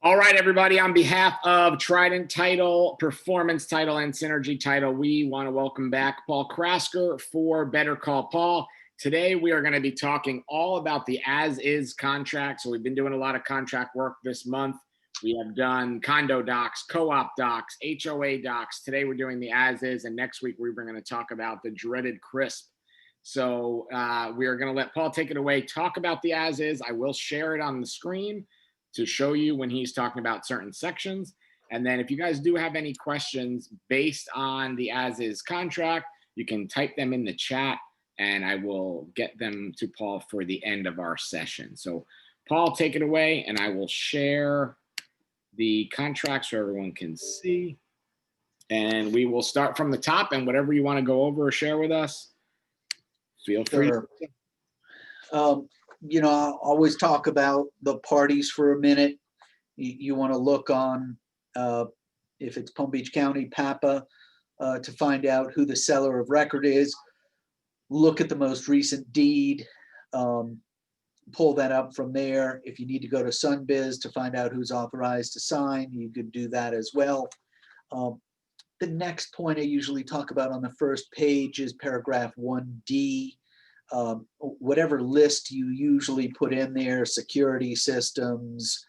All right, everybody, on behalf of Trident Title, Performance Title, and Synergy Title, we want to welcome back Paul Krasker for Better Call Paul. Today, we are going to be talking all about the as-is contract. So we've been doing a lot of contract work this month. We have done condo docs, co-op docs, HOA docs. Today, we're doing the as-is, and next week, we're going to talk about the dreaded CRISP. So we are going to let Paul take it away, talk about the as-is. I will share it on the screen to show you when he's talking about certain sections. And then if you guys do have any questions based on the as-is contract, you can type them in the chat and I will get them to Paul for the end of our session. So Paul, take it away and I will share the contract so everyone can see. And we will start from the top, and whatever you want to go over or share with us, feel free. Sure. I'll always talk about the parties for a minute. You want to look on, if it's Palm Beach County, PAPA, to find out who the seller of record is. Look at the most recent deed, pull that up from there. If you need to go to Sunbiz to find out who's authorized to sign, you could do that as well. The next point I usually talk about on the first page is paragraph 1D. Whatever list you usually put in there, security systems,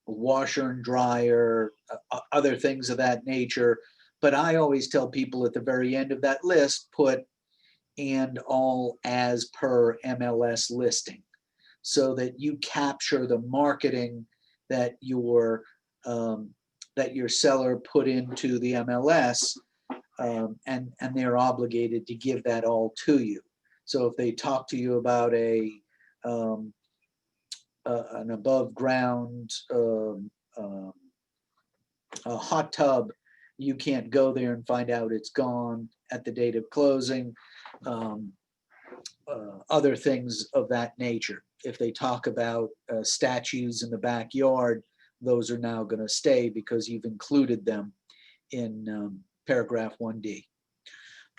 washer and dryer, other things of that nature. But I always tell people at the very end of that list, put and all as per MLS listing, so that you capture the marketing that your seller put into the MLS. And they're obligated to give that all to you. So if they talk to you about an above ground a hot tub, you can't go there and find out it's gone at the date of closing. Other things of that nature. If they talk about statues in the backyard, those are now going to stay because you've included them in paragraph 1D.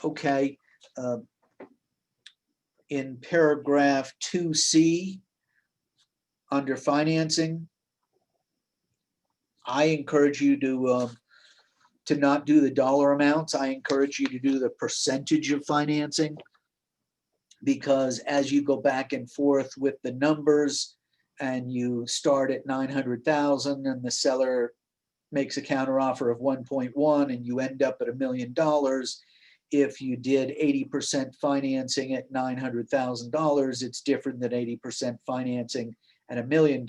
Okay, in paragraph 2C, under financing, I encourage you to not do the dollar amounts. I encourage you to do the percentage of financing, because as you go back and forth with the numbers and you start at 900,000 and the seller makes a counteroffer of 1.1 and you end up at $1 million. If you did 80% financing at $900,000, it's different than 80% financing at $1 million.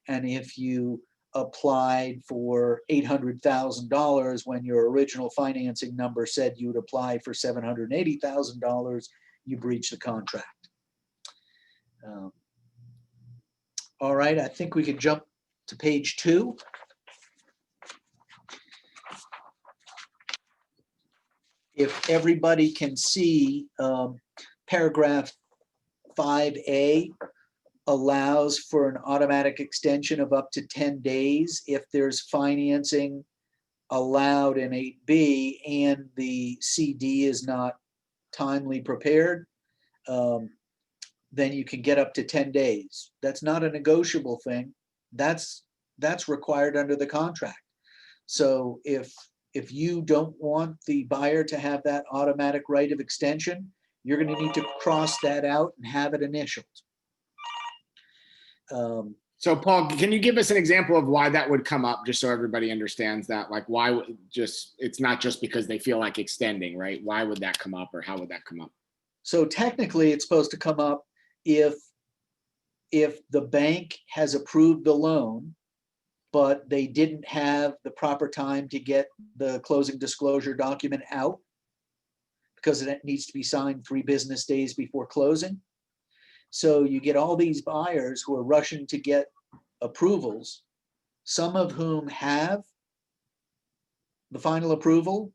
And if you applied for $800,000 when your original financing number said you would apply for $780,000, you breach the contract. All right, I think we can jump to page 2. If everybody can see, paragraph 5A allows for an automatic extension of up to 10 days if there's financing allowed in 8B and the CD is not timely prepared, then you can get up to 10 days. That's not a negotiable thing. That's required under the contract. So if you don't want the buyer to have that automatic right of extension, you're going to need to cross that out and have it initialed. So Paul, can you give us an example of why that would come up, just so everybody understands that? Like, why it's not just because they feel like extending, right? Why would that come up, or how would that come up? So technically it's supposed to come up if the bank has approved the loan, but they didn't have the proper time to get the closing disclosure document out because it needs to be signed 3 business days before closing. So you get all these buyers who are rushing to get approvals, some of whom have the final approval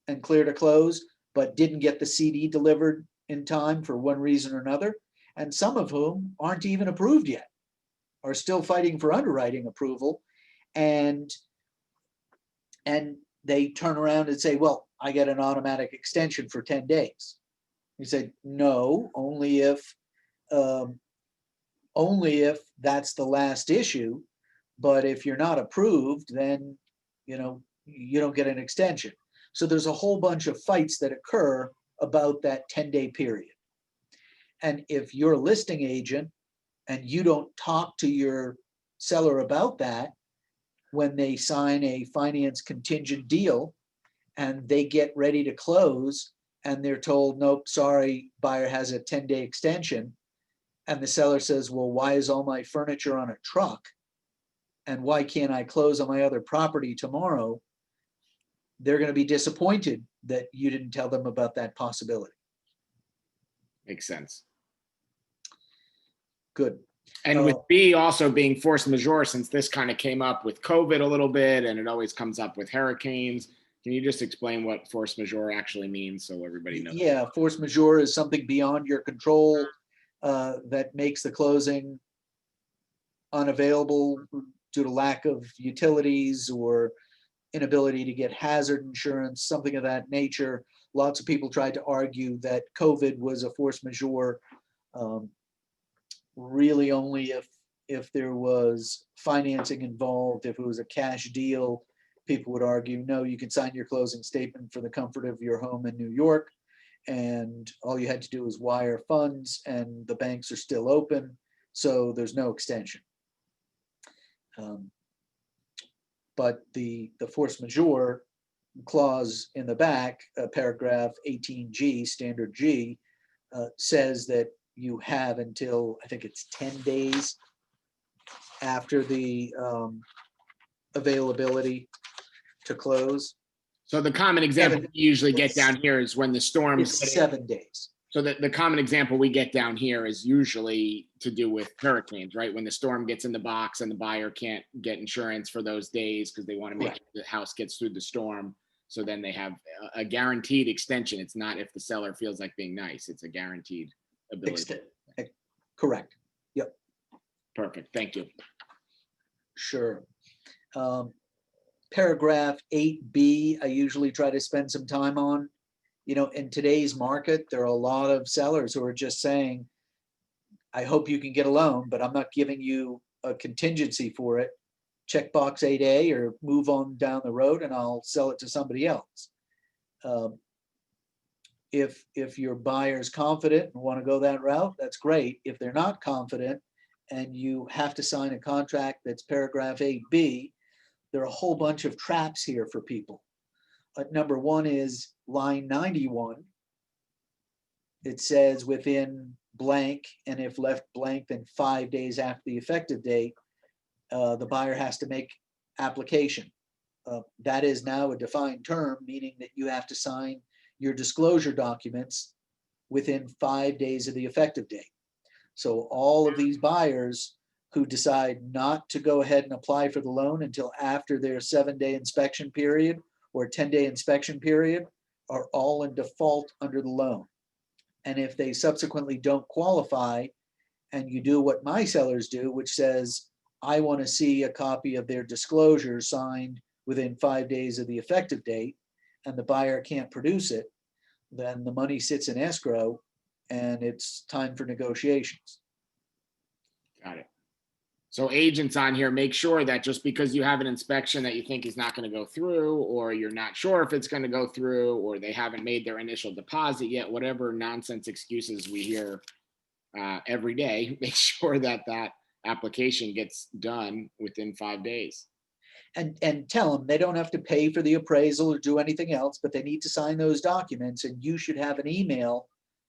and clear to close, but didn't get the CD delivered in time for one reason or another, and some of whom aren't even approved yet, are still fighting for underwriting approval, and they turn around and say, well, I get an automatic extension for 10 days. You say, no, only if only if that's the last issue. But if you're not approved, then, you don't get an extension. So there's a whole bunch of fights that occur about that 10-day period. And if you're a listing agent and you don't talk to your seller about that, when they sign a finance contingent deal and they get ready to close and they're told, nope, sorry, buyer has a 10-day extension. And the seller says, well, why is all my furniture on a truck? And why can't I close on my other property tomorrow? They're going to be disappointed that you didn't tell them about that possibility. Makes sense. Good. And with B also being force majeure, since this kind of came up with COVID a little bit, and it always comes up with hurricanes, can you just explain what force majeure actually means so everybody knows? Yeah, force majeure is something beyond your control that makes the closing unavailable due to lack of utilities or inability to get hazard insurance, something of that nature. Lots of people tried to argue that COVID was a force majeure. Really only if there was financing involved. If it was a cash deal, people would argue, no, you can sign your closing statement for the comfort of your home in New York, and all you had to do was wire funds, and the banks are still open, so there's no extension. But the force majeure clause in the back, paragraph 18G, standard G, says that you have until, I think it's 10 days after the availability to close. So the common example we usually get It's- down here is when the storm's It's hitting. 7 days. So the common example we get down here is usually to do with hurricanes, right? When the storm gets in the box and the buyer can't get insurance for those days because they want to make Correct. sure the house gets through the storm. So then they have a guaranteed extension. It's not if the seller feels like being nice, it's a guaranteed ability. Correct. Yep, Perfect, thank you. sure. Paragraph 8B, I usually try to spend some time on. In today's market, there are a lot of sellers who are just saying, I hope you can get a loan, but I'm not giving you a contingency for it. Check box 8A or move on down the road and I'll sell it to somebody else. If your buyer's confident and want to go that route, that's great. If they're not confident and you have to sign a contract that's paragraph 8B, there are a whole bunch of traps here for people. Number one is line 91. It says within blank, and if left blank, then 5 days after the effective date, the buyer has to make application. That is now a defined term, meaning that you have to sign your disclosure documents within 5 days of the effective date. So all of these buyers who decide not to go ahead and apply for the loan until after their 7-day inspection period or 10-day inspection period are all in default under the loan. And if they subsequently don't qualify and you do what my sellers do, which says, I want to see a copy of their disclosure signed within 5 days of the effective date, and the buyer can't produce it, then the money sits in escrow and it's time for negotiations. Got it. So agents on here, make sure that just because you have an inspection that you think is not going to go through, or you're not sure if it's going to go through, or they haven't made their initial deposit yet, whatever nonsense excuses we hear every day, make sure that that application gets done within 5 days. And tell them they don't have to pay for the appraisal or do anything else, but they need to sign those documents, and you should have an email,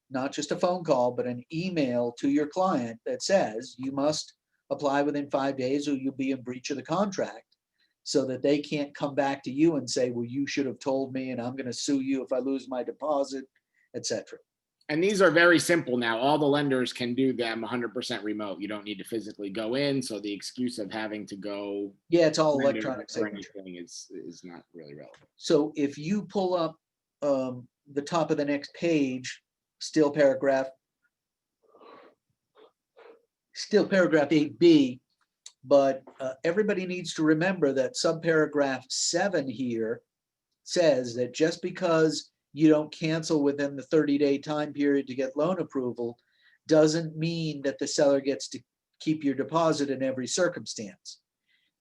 not just a phone call, but an email to your client that says you must apply within 5 days or you'll be in breach of the contract, so that they can't come back to you and say, well, you should have told me and I'm going to sue you if I lose my deposit, etc. And these are very simple now. All the lenders can do them 100% remote. You don't need to physically go in. So the excuse of having to go. Yeah, it's all render electronic or signature. anything is not really relevant. So if you pull up the top of the next page, still paragraph 8B, but everybody needs to remember that subparagraph 7 here says that just because you don't cancel within the 30-day time period to get loan approval doesn't mean that the seller gets to keep your deposit in every circumstance.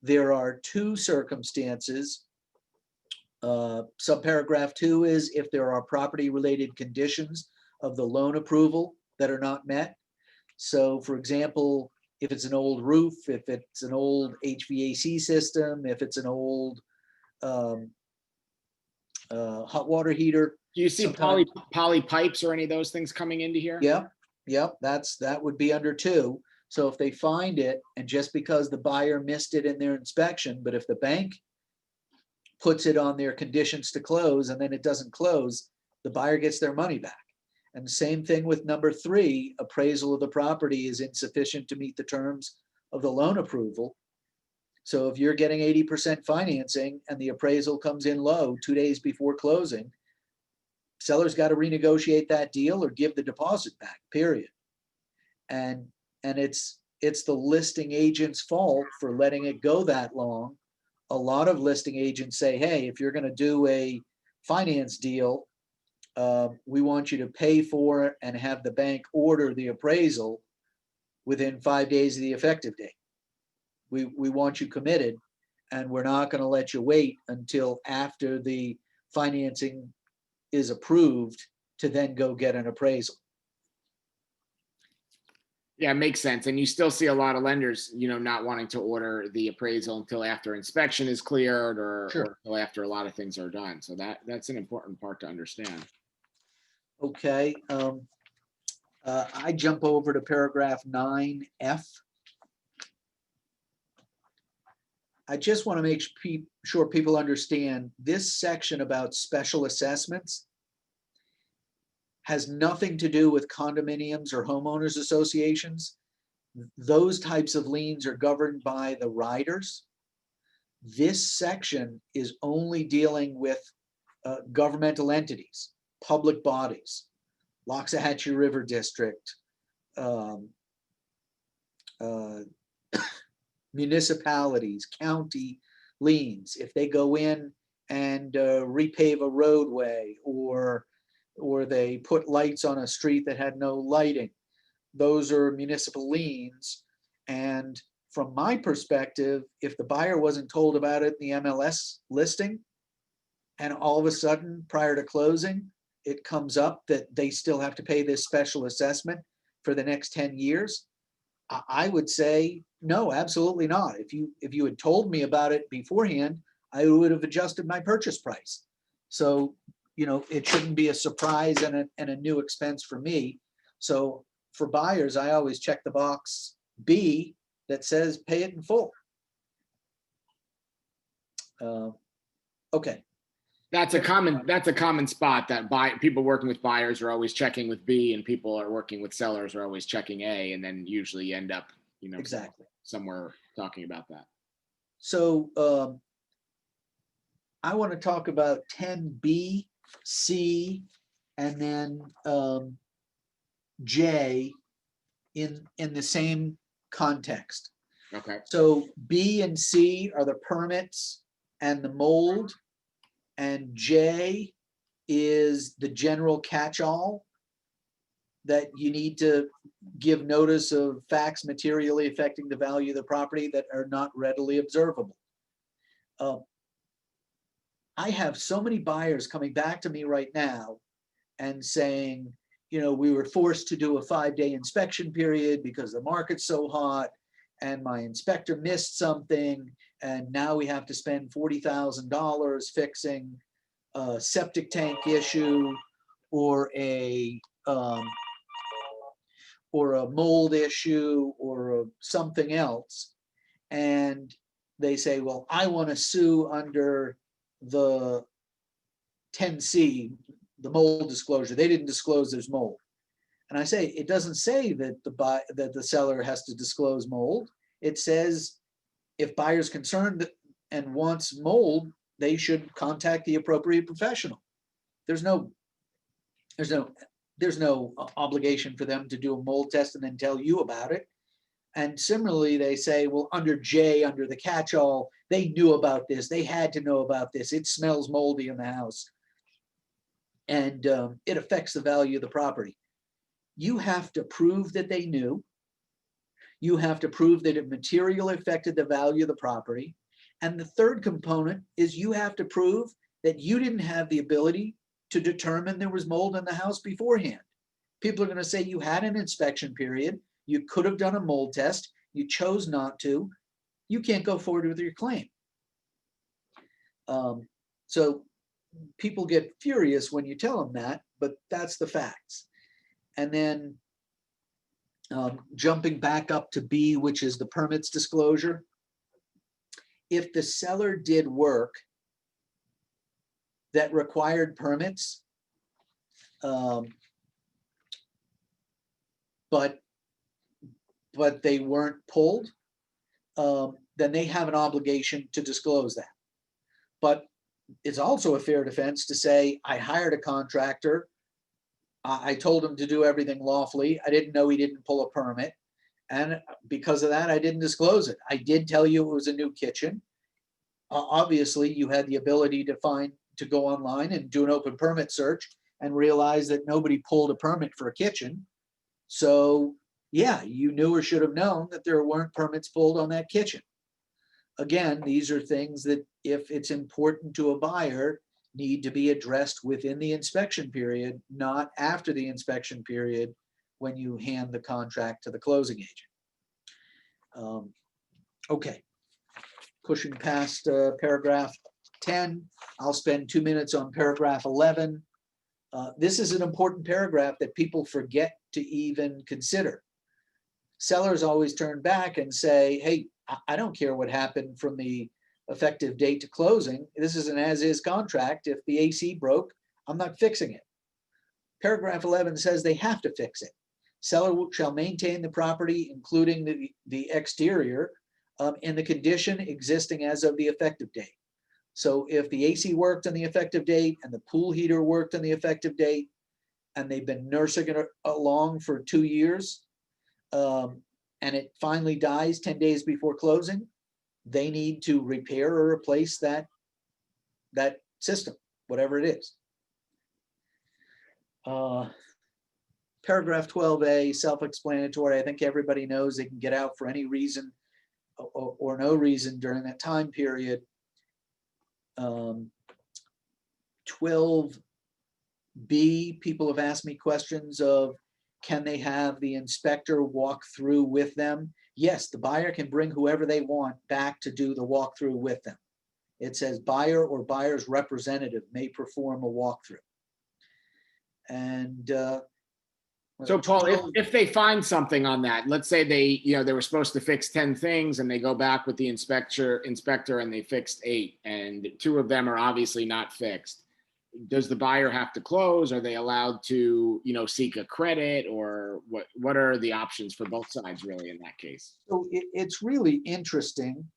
There are two circumstances. Subparagraph 2 is if there are property-related conditions of the loan approval that are not met. So for example, if it's an old roof, if it's an old HVAC system, if it's an old hot water heater. Do you see poly pipes or any of those things coming into here? Yep, that would be under 2. So if they find it, and just because the buyer missed it in their inspection, but if the bank puts it on their conditions to close and then it doesn't close, the buyer gets their money back. And the same thing with number 3, appraisal of the property is insufficient to meet the terms of the loan approval. So if you're getting 80% financing and the appraisal comes in low 2 days before closing, seller's got to renegotiate that deal or give the deposit back, period. And it's the listing agent's fault for letting it go that long. A lot of listing agents say, hey, if you're going to do a finance deal, we want you to pay for it and have the bank order the appraisal within 5 days of the effective date. We want you committed, and we're not going to let you wait until after the financing is approved to then go get an appraisal. Yeah, it makes sense. And you still see a lot of lenders, not wanting to order the appraisal until after inspection is cleared or until after a lot of things are done. So that's an important part to understand. Okay. I jump over to paragraph 9F. I just want to make sure people understand this section about special assessments has nothing to do with condominiums or homeowners associations. Those types of liens are governed by the riders. This section is only dealing with governmental entities, public bodies, Loxahatchee River District, municipalities, county liens. If they go in and repave a roadway or they put lights on a street that had no lighting, those are municipal liens. And from my perspective, if the buyer wasn't told about it in the MLS listing, and all of a sudden prior to closing, it comes up that they still have to pay this special assessment for the next 10 years, I would say, no, absolutely not. If you had told me about it beforehand, I would have adjusted my purchase price. So, it shouldn't be a surprise and a new expense for me. So for buyers, I always check the box B that says pay it in full. Okay. That's a common spot that people working with buyers are always checking with B, and people are working with sellers are always checking A, and then usually end up, exactly somewhere talking about that. So I want to talk about 10B, C, and then J in the same context. Okay. So B and C are the permits and the mold, and J is the general catch-all that you need to give notice of facts materially affecting the value of the property that are not readily observable. I have so many buyers coming back to me right now and saying, we were forced to do a 5-day inspection period because the market's so hot and my inspector missed something, and now we have to spend $40,000 fixing a septic tank issue or a mold issue or something else. And they say, well, I want to sue under the 10C, the mold disclosure. They didn't disclose there's mold. And I say, it doesn't say that the seller has to disclose mold. It says if buyer's concerned and wants mold, they should contact the appropriate professional. There's no obligation for them to do a mold test and then tell you about it. And similarly, they say, well, under J, under the catch-all, they knew about this. They had to know about this. It smells moldy in the house. And it affects the value of the property. You have to prove that they knew. You have to prove that it materially affected the value of the property. And the third component is you have to prove that you didn't have the ability to determine there was mold in the house beforehand. People are going to say you had an inspection period, you could have done a mold test, you chose not to, you can't go forward with your claim. So people get furious when you tell them that, but that's the facts. And then jumping back up to B, which is the permits disclosure. If the seller did work that required permits, but they weren't pulled, then they have an obligation to disclose that. But it's also a fair defense to say, I hired a contractor, I told him to do everything lawfully, I didn't know he didn't pull a permit, and because of that, I didn't disclose it. I did tell you it was a new kitchen. Obviously, you had the ability to go online and do an open permit search and realize that nobody pulled a permit for a kitchen. So yeah, you knew or should have known that there weren't permits pulled on that kitchen. Again, these are things that, if it's important to a buyer, need to be addressed within the inspection period, not after the inspection period when you hand the contract to the closing agent. Okay, pushing past paragraph 10, I'll spend 2 minutes on paragraph 11. This is an important paragraph that people forget to even consider. Sellers always turn back and say, hey, I don't care what happened from the effective date to closing. This is an as-is contract. If the AC broke, I'm not fixing it. Paragraph 11 says they have to fix it. Seller shall maintain the property, including the exterior, in the condition existing as of the effective date. So if the AC worked on the effective date and the pool heater worked on the effective date, and they've been nursing it along for 2 years, and it finally dies 10 days before closing, they need to repair or replace that system, whatever it is. Paragraph 12A, self-explanatory. I think everybody knows they can get out for any reason or no reason during that time period. 12B, people have asked me questions of, can they have the inspector walk through with them? Yes, the buyer can bring whoever they want back to do the walkthrough with them. It says buyer or buyer's representative may perform a walkthrough. And so Paul, if they find something on that, let's say they were supposed to fix 10 things and they go back with the inspector and they fixed 8 and 2 of them are obviously not fixed. Does the buyer have to close? Are they allowed to, seek a credit, or what are the options for both sides really in that case? So it's really interesting.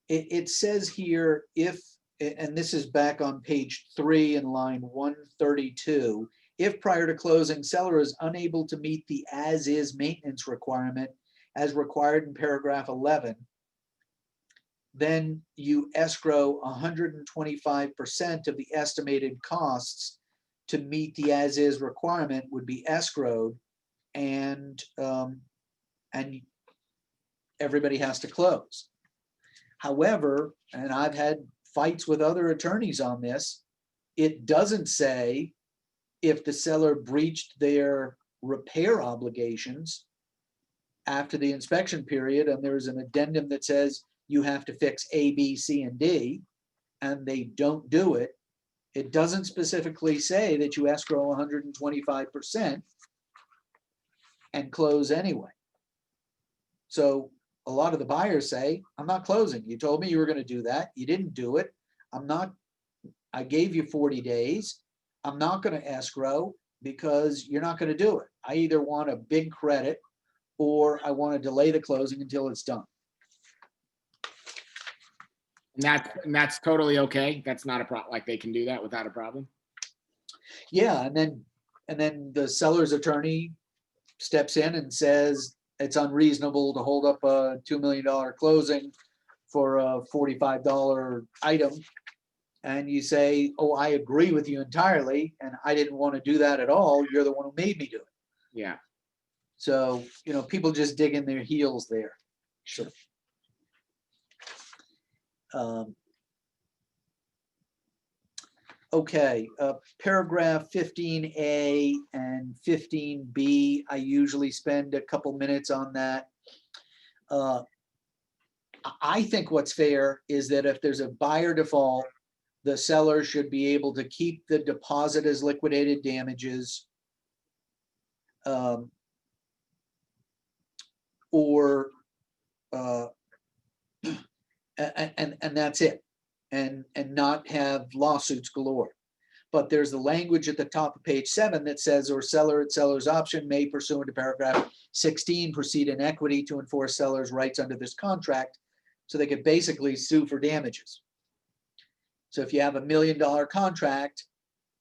It says here, and this is back on page 3 in line 132, if prior to closing, seller is unable to meet the as-is maintenance requirement as required in paragraph 11, then you escrow 125% of the estimated costs to meet the as-is requirement would be escrowed, and everybody has to close. However, and I've had fights with other attorneys on this, it doesn't say if the seller breached their repair obligations after the inspection period, and there's an addendum that says you have to fix A, B, C, and D, and they don't do it. It doesn't specifically say that you escrow 125% and close anyway. So a lot of the buyers say, I'm not closing. You told me you were going to do that. You didn't do it. I gave you 40 days. I'm not going to escrow because you're not going to do it. I either want a big credit or I want to delay the closing until it's done. And that's totally okay. That's not a problem. Like, they can do that without a problem. Yeah, and then the seller's attorney steps in and says it's unreasonable to hold up a $2 million closing for a $45 item. And you say, oh, I agree with you entirely, and I didn't want to do that at all. You're the one who made me do it. Yeah. So, people just digging their heels there. Sure. Okay, paragraph 15A and 15B, I usually spend a couple minutes on that. I think what's fair is that if there's a buyer default, the seller should be able to keep the deposit as liquidated damages. And that's it, and not have lawsuits galore. But there's the language at the top of page 7 that says, or seller at seller's option may, pursuant to paragraph 16, proceed in equity to enforce seller's rights under this contract. So they could basically sue for damages. So if you have $1 million contract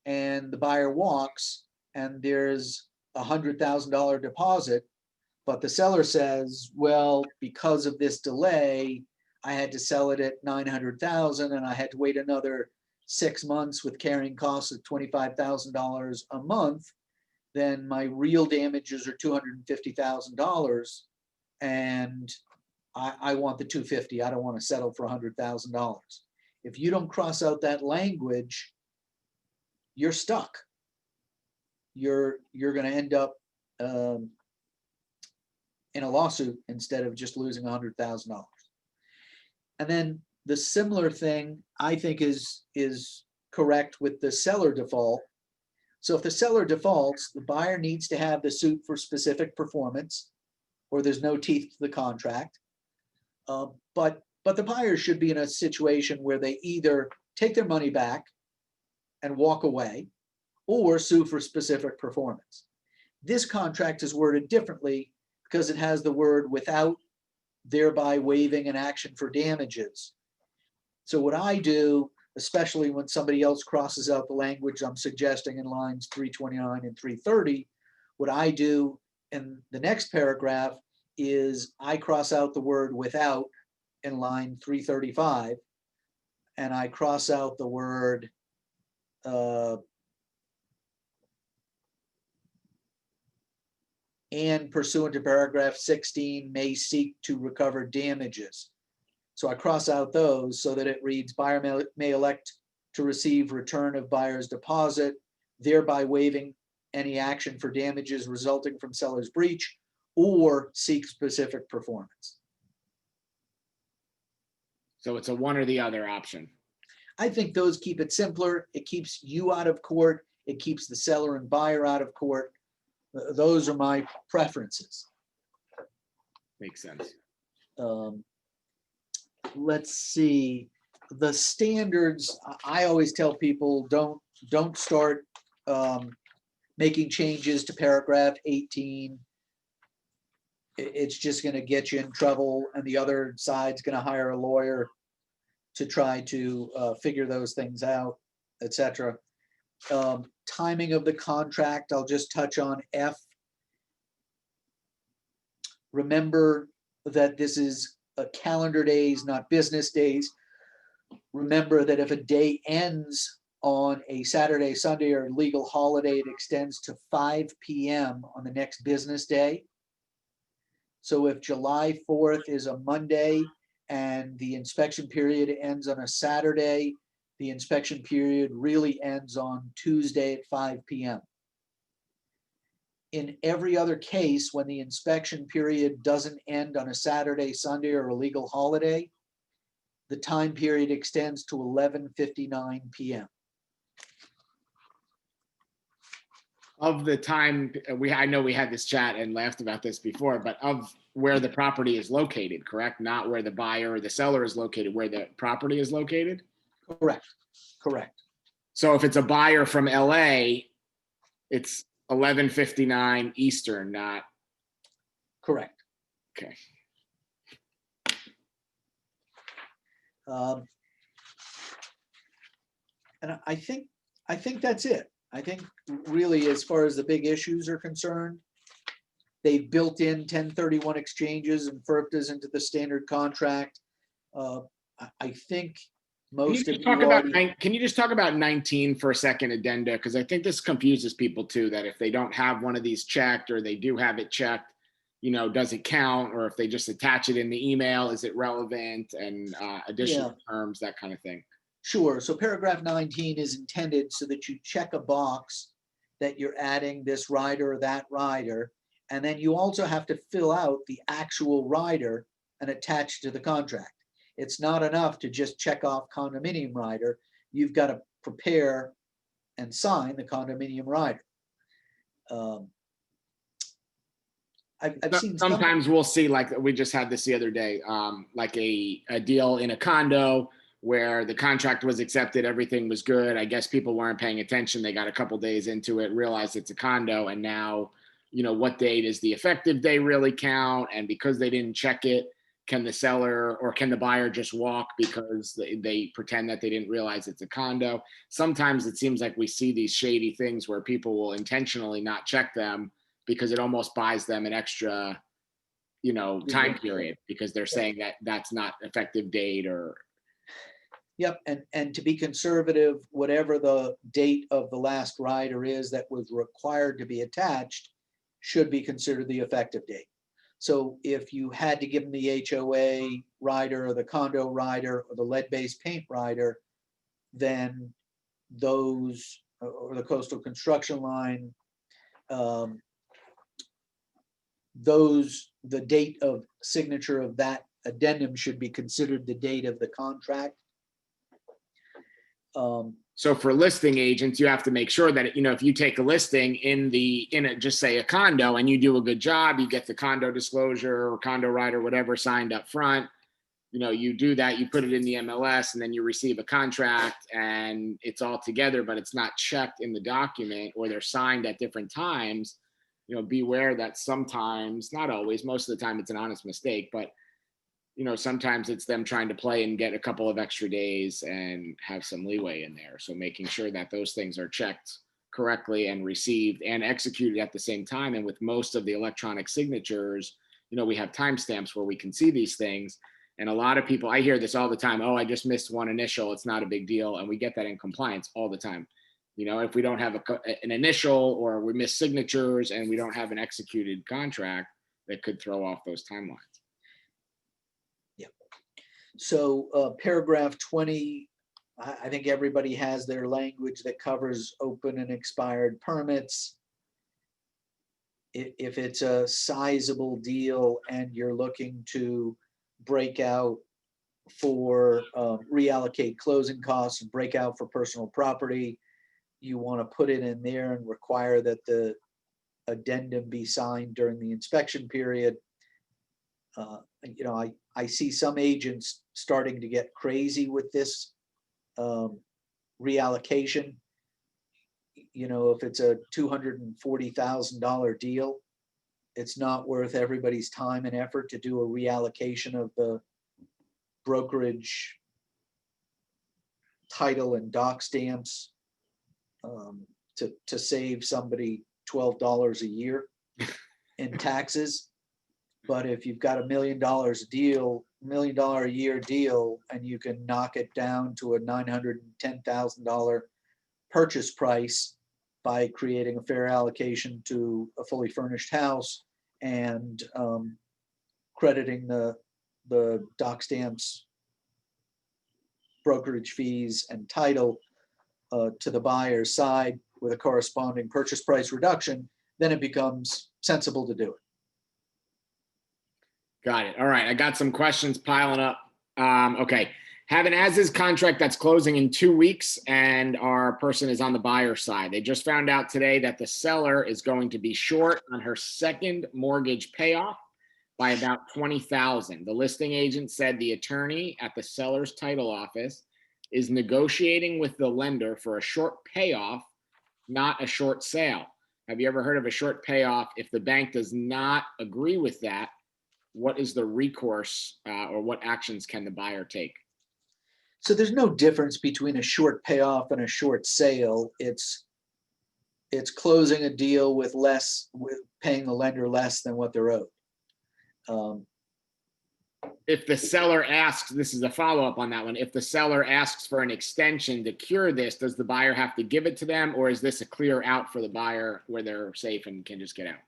and the buyer walks and there's a $100,000 deposit, but the seller says, well, because of this delay, I had to sell it at $900,000 and I had to wait another 6 months with carrying costs of $25,000 a month, then my real damages are $250,000, and I want the $250,000. I don't want to settle for $100,000. If you don't cross out that language, you're stuck. You're going to end up in a lawsuit instead of just losing $100,000. And then the similar thing I think is correct with the seller default. So if the seller defaults, the buyer needs to have the suit for specific performance, or there's no teeth to the contract. But the buyer should be in a situation where they either take their money back and walk away, or sue for specific performance. This contract is worded differently because it has the word without, thereby waiving an action for damages. So what I do, especially when somebody else crosses out the language I'm suggesting in lines 329 and 330, what I do in the next paragraph is I cross out the word without in line 335, and I cross out the word and pursuant to paragraph 16 may seek to recover damages. So I cross out those so that it reads, buyer may elect to receive return of buyer's deposit, thereby waiving any action for damages resulting from seller's breach, or seek specific performance. So it's a one or the other option. I think those keep it simpler. It keeps you out of court. It keeps the seller and buyer out of court. Those are my preferences. Makes sense. Let's see. The standards, I always tell people, don't start making changes to paragraph 18. It's just going to get you in trouble, and the other side's going to hire a lawyer to try to figure those things out, etc. Timing of the contract, I'll just touch on F. Remember that this is calendar days, not business days. Remember that if a day ends on a Saturday, Sunday, or legal holiday, it extends to 5 p.m. on the next business day. So if July 4th is a Monday and the inspection period ends on a Saturday, the inspection period really ends on Tuesday at 5 p.m. In every other case, when the inspection period doesn't end on a Saturday, Sunday, or a legal holiday, the time period extends to 11:59 p.m. Of the time, I know we had this chat and laughed about this before, but of where the property is located, correct? Not where the buyer or the seller is located, where the property is located? Correct. Correct. So if it's a buyer from LA, it's 11:59 Eastern, not. Correct. Okay. And I think that's it. I think really, as far as the big issues are concerned, they've built in 1031 exchanges and FERPTAs into the standard contract. I think Most of you already, Can you just talk about 19 for a second, addenda? Because I think this confuses people too, that if they don't have one of these checked or they do have it checked, does it count? Or if they just attach it in the email, is it relevant? And additional terms, that kind of thing. sure. So paragraph 19 is intended so that you check a box that you're adding this rider or that rider. And then you also have to fill out the actual rider and attach to the contract. It's not enough to just check off condominium rider. You've got to prepare and sign the condominium rider. I've seen sometimes we'll see, like we just had this the other day, like a deal in a condo where the contract was accepted, everything was good. I guess people weren't paying attention. They got a couple days into it, realized it's a condo, and now, what date is the effective day really count? And because they didn't check it, can the seller or can the buyer just walk because they pretend that they didn't realize it's a condo? Sometimes it seems like we see these shady things where people will intentionally not check them because it almost buys them an extra, time period because they're saying that that's not effective date or. Yep, and to be conservative, whatever the date of the last rider is that was required to be attached should be considered the effective date. So if you had to give them the HOA rider or the condo rider or the lead-based paint rider, then those, or the coastal construction line, the date of signature of that addendum should be considered the date of the contract. So for listing agents, you have to make sure that, if you take a listing just say a condo and you do a good job, you get the condo disclosure or condo rider, whatever signed up front, you do that, you put it in the MLS and then you receive a contract and it's all together, but it's not checked in the document or they're signed at different times. Beware that sometimes, not always, most of the time it's an honest mistake, but sometimes it's them trying to play and get a couple of extra days and have some leeway in there. So making sure that those things are checked correctly and received and executed at the same time. And with most of the electronic signatures, we have timestamps where we can see these things. And a lot of people, I hear this all the time. Oh, I just missed one initial. It's not a big deal. And we get that in compliance all the time. If we don't have an initial or we miss signatures and we don't have an executed contract, that could throw off those timelines. So paragraph 20, I think everybody has their language that covers open and expired permits. If it's a sizable deal and you're looking to break out for reallocate closing costs and break out for personal property, you want to put it in there and require that the addendum be signed during the inspection period. I see some agents starting to get crazy with this reallocation. If it's a $240,000 deal, it's not worth everybody's time and effort to do a reallocation of the brokerage, title, and dock stamps to save somebody $12 a year in taxes. But if you've got $1 million a year deal, and you can knock it down to a $910,000 purchase price by creating a fair allocation to a fully furnished house and crediting the dock stamps, brokerage fees, and title to the buyer's side with a corresponding purchase price reduction, then it becomes sensible to do it. Got it. All right. I got some questions piling up. Okay. Have an as-is contract that's closing in 2 weeks and our person is on the buyer side. They just found out today that the seller is going to be short on her second mortgage payoff by about $20,000. The listing agent said the attorney at the seller's title office is negotiating with the lender for a short payoff, not a short sale. Have you ever heard of a short payoff? If the bank does not agree with that, what is the recourse or what actions can the buyer take? So there's no difference between a short payoff and a short sale. It's closing a deal with paying the lender less than what they're owed. if the seller asks, this is a follow-up on that one. If the seller asks for an extension to cure this, does the buyer have to give it to them, or is this a clear out for the buyer where they're safe and can just get out?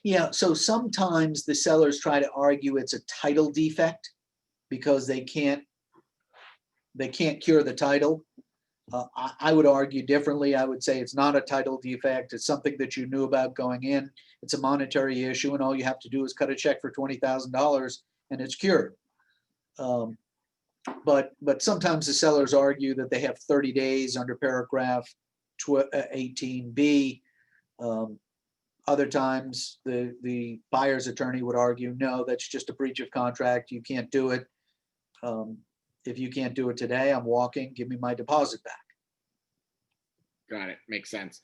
Yeah, so sometimes the sellers try to argue it's a title defect because they can't cure the title. I would argue differently. I would say it's not a title defect. It's something that you knew about going in. It's a monetary issue, and all you have to do is cut a check for $20,000 and it's cured. But sometimes the sellers argue that they have 30 days under paragraph 18B. Other times the buyer's attorney would argue, no, that's just a breach of contract. You can't do it. If you can't do it today, I'm walking, give me my deposit back. Got it. Makes sense.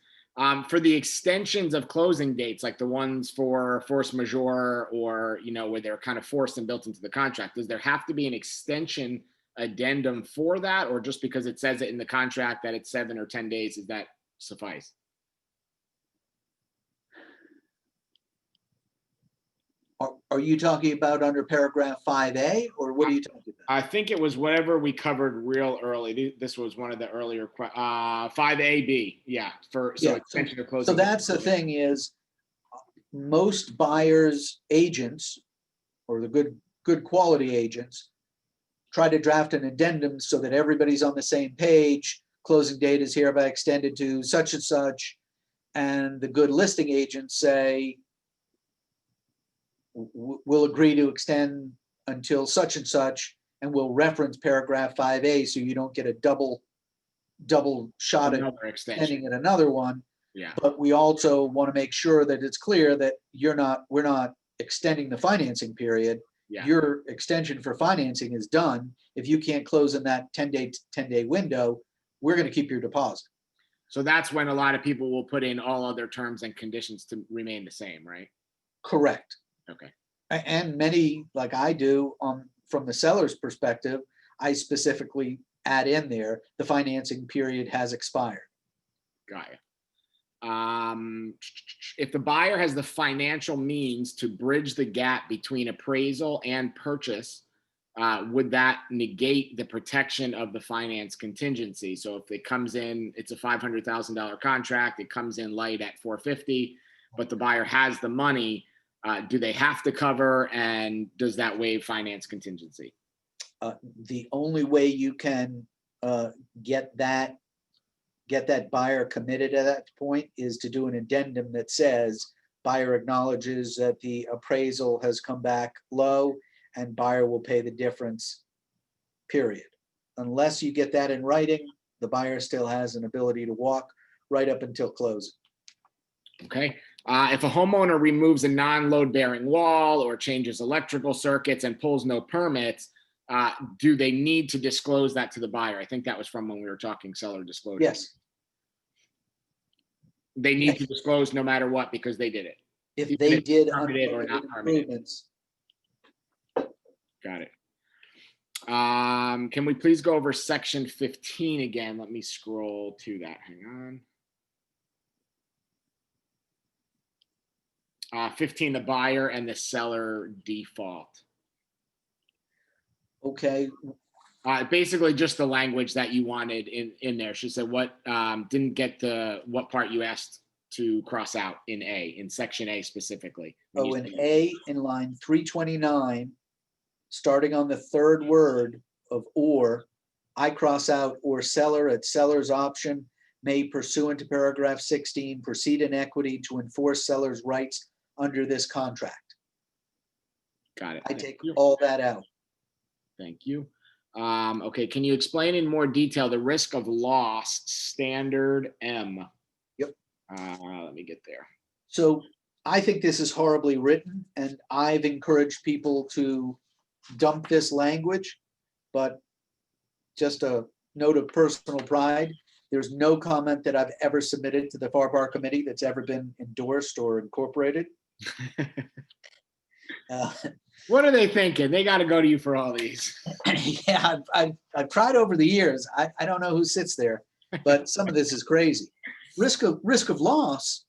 For the extensions of closing dates, like the ones for force majeure or, where they're kind of forced and built into the contract, does there have to be an extension addendum for that? Or just because it says it in the contract that it's 7 or 10 days, does that suffice? Are you talking about under paragraph 5A, or what are you talking about? I think it was whatever we covered real early. This was one of the earlier 5AB. Yeah, extension of closing. So that's the thing is, most buyers agents, or the good quality agents, try to draft an addendum so that everybody's on the same page. Closing date is hereby extended to such and such, and the good listing agents say, we'll agree to extend until such and such, and we'll reference paragraph 5A so you don't get a double shot at extending at another one. Yeah. But we also want to make sure that it's clear that we're not extending the financing period. Yeah. Your extension for financing is done. If you can't close in that 10-day window, we're going to keep your deposit. So that's when a lot of people will put in all other terms and conditions to remain the same, right? Correct. Okay. And many, like I do, from the seller's perspective, I specifically add in there, the financing period has expired. Got it. If the buyer has the financial means to bridge the gap between appraisal and purchase, would that negate the protection of the finance contingency? So if it comes in, it's a $500,000 contract, it comes in light at 450, but the buyer has the money, do they have to cover, and does that waive finance contingency? The only way you can get that buyer committed at that point is to do an addendum that says buyer acknowledges that the appraisal has come back low and buyer will pay the difference, period. Unless you get that in writing, the buyer still has an ability to walk right up until closing. Okay. If a homeowner removes a non-load bearing wall or changes electrical circuits and pulls no permits, do they need to disclose that to the buyer? I think that was from when we were talking seller disclosure. Yes. They need to disclose no matter what because they did it. If they did permitted or not permitted. improvements. Got it. Can we please go over section 15 again? Let me scroll to that. Hang on. 15, the buyer and the seller default. Okay. Basically just the language that you wanted in there. She said what didn't get what part you asked to cross out in section A specifically. Oh, in A, in line 329, starting on the third word of or, I cross out or seller at seller's option may pursuant to paragraph 16 proceed in equity to enforce seller's rights under this contract. Got it. I take all that out. Thank you. Okay, can you explain in more detail the risk of loss standard M? Yep. Let me get there. So I think this is horribly written, and I've encouraged people to dump this language, but just a note of personal pride, there's no comment that I've ever submitted to the FAR Par committee that's ever been endorsed or incorporated. What are they thinking? They got to go to you for all these. Yeah, I've tried over the years. I don't know who sits there, but some of this is crazy. Risk of loss.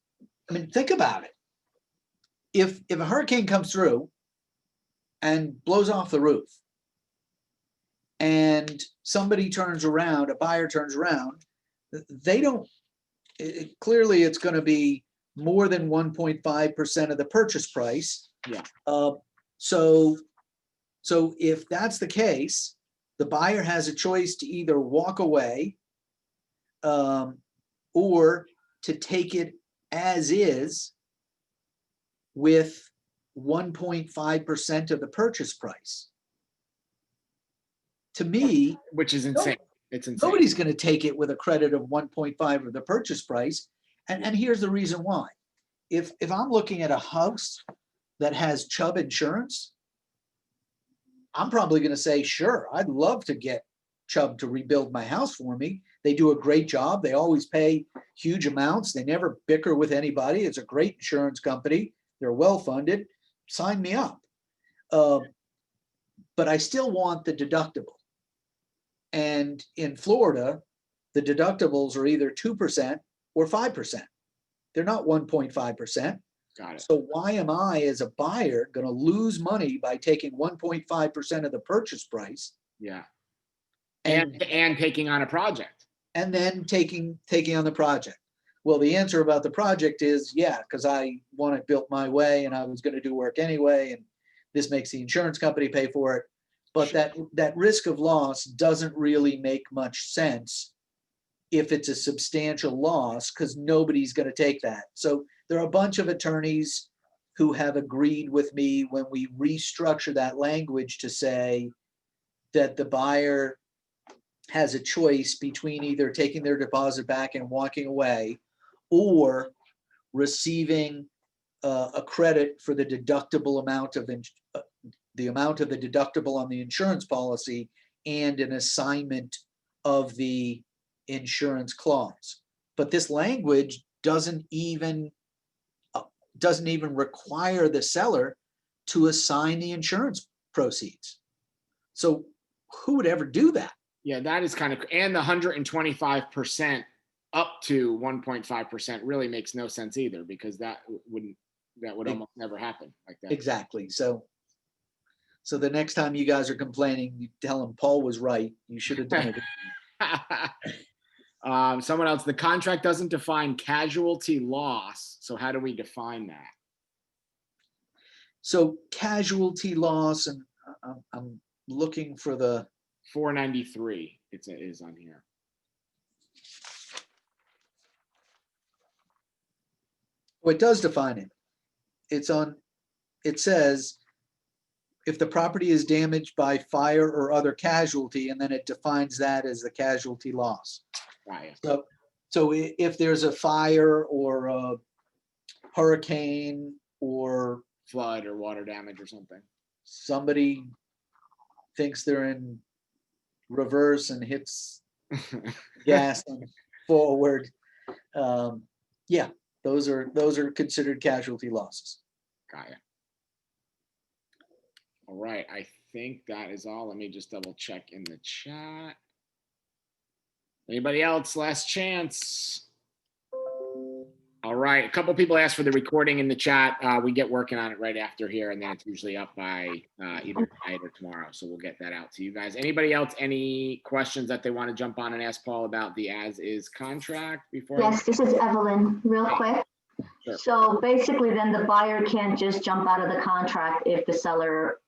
I mean, think about it. If a hurricane comes through and blows off the roof. And somebody turns around, a buyer turns around, they don't, clearly it's going to be more than 1.5% of the purchase price. Yeah. So if that's the case, the buyer has a choice to either walk away or to take it as is with 1.5% of the purchase price. To me, Which is insane. It's insane. nobody's going to take it with a credit of 1.5 of the purchase price. And here's the reason why. If I'm looking at a house that has Chubb insurance, I'm probably going to say, sure, I'd love to get Chubb to rebuild my house for me. They do a great job. They always pay huge amounts. They never bicker with anybody. It's a great insurance company. They're well funded. Sign me up. But I still want the deductible. And in Florida, the deductibles are either 2% or 5%. They're not 1.5%. Got it. So why am I, as a buyer, going to lose money by taking 1.5% of the purchase price? Yeah. And taking on a project. And then taking on the project. Well, the answer about the project is, yeah, because I want it built my way and I was going to do work anyway, and this makes the insurance company pay for it. But that risk of loss doesn't really make much sense if it's a substantial loss, because nobody's going to take that. So there are a bunch of attorneys who have agreed with me when we restructure that language to say that the buyer has a choice between either taking their deposit back and walking away, or receiving a credit for the deductible amount of the amount of the deductible on the insurance policy and an assignment of the insurance clause. But this language doesn't even require the seller to assign the insurance proceeds. So who would ever do that? Yeah, that is kind of, and the 125% up to 1.5% really makes no sense either, because that would almost never happen like that. Exactly. So the next time you guys are complaining, you tell them Paul was right. You should have done it. Someone else, the contract doesn't define casualty loss. So how do we define that? So casualty loss, and I'm looking for the 493. It is on here. Well, it does define it. It says, if the property is damaged by fire or other casualty, and then it defines that as the casualty loss. Right. So if there's a fire or a hurricane or flood or water damage or something, somebody thinks they're in reverse and hits gas and forward, yeah, those are considered casualty losses. Got it. All right, I think that is all. Let me just double check in the chat. Anybody else? Last chance. All right, a couple people asked for the recording in the chat. We get working on it right after here, and then it's usually up by either tonight or tomorrow. So we'll get that out to you guys. Anybody else, any questions that they want to jump on and ask Paul about the as-is contract before? Yes, this is Evelyn, real quick. Sure. So basically then the buyer can't just jump out of the contract if the seller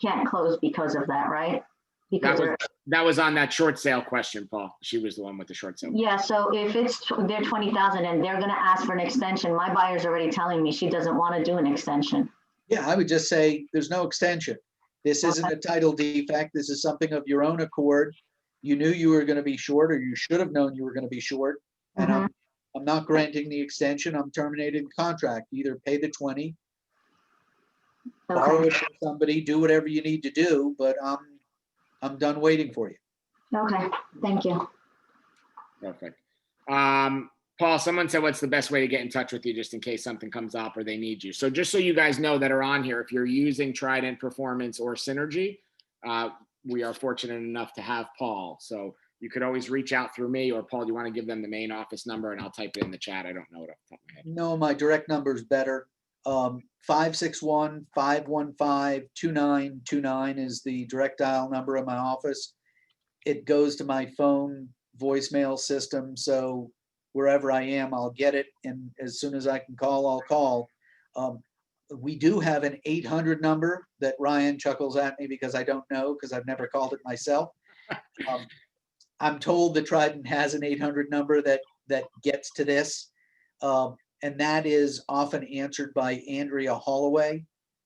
can't close because of that, right? Because that was on that short sale question, Paul. She was the one with the short sale. yeah, so if they're 20,000 and they're going to ask for an extension, my buyer's already telling me she doesn't want to do an extension. Yeah, I would just say there's no extension. This isn't a title defect. This is something of your own accord. You knew you were going to be short, or you should have known you were going to be short. And I'm not granting the extension. I'm terminating the contract. Either pay the 20, borrow it from somebody, do whatever you need to do, but I'm done waiting for you. Okay, thank you. Perfect. Paul, someone said, what's the best way to get in touch with you just in case something comes up or they need you? So just so you guys know that are on here, if you're using Trident Performance or Synergy, we are fortunate enough to have Paul. So you could always reach out through me, or Paul, do you want to give them the main office number and I'll type it in the chat? I don't know it off the top of my head. No, my direct number is better. 561-515-2929 is the direct dial number of my office. It goes to my phone voicemail system, so wherever I am, I'll get it, and as soon as I can call, I'll call. We do have an 800 number that Ryan chuckles at me because I don't know, because I've never called it myself. I'm told that Trident has an 800 number that gets to this. And that is often answered by Andrea Holloway,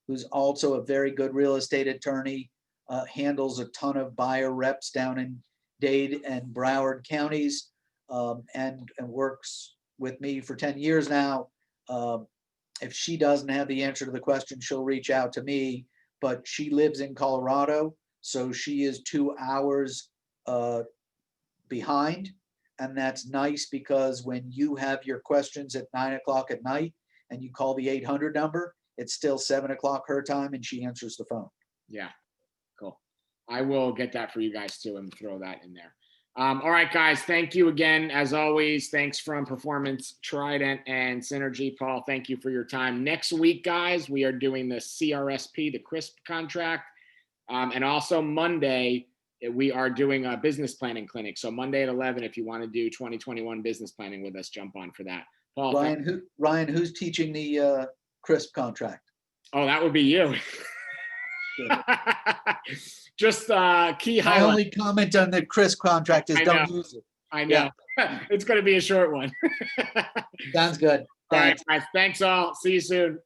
who's also a very good real estate attorney, handles a ton of buyer reps down in Dade and Broward counties, and works with me for 10 years now. If she doesn't have the answer to the question, she'll reach out to me, but she lives in Colorado, so she is 2 hours behind. And that's nice because when you have your questions at 9 o'clock at night and you call the 800 number, it's still 7 o'clock her time and she answers the phone. Yeah, cool. I will get that for you guys too and throw that in there. All right, guys, thank you again. As always, thanks from Performance, Trident, and Synergy. Paul, thank you for your time. Next week, guys, we are doing the CRSP, the CRISP contract. And also Monday, we are doing a business planning clinic. So Monday at 11, if you want to do 2021 business planning with us, jump on for that. Paul, Ryan, who's teaching the CRISP contract? oh, that would be you. Just key My highlight. only comment on the CRISP contract is I don't know. use it. I know. It's going to be a short one. Sounds good. All right, Thanks. guys. Thanks all. See you soon.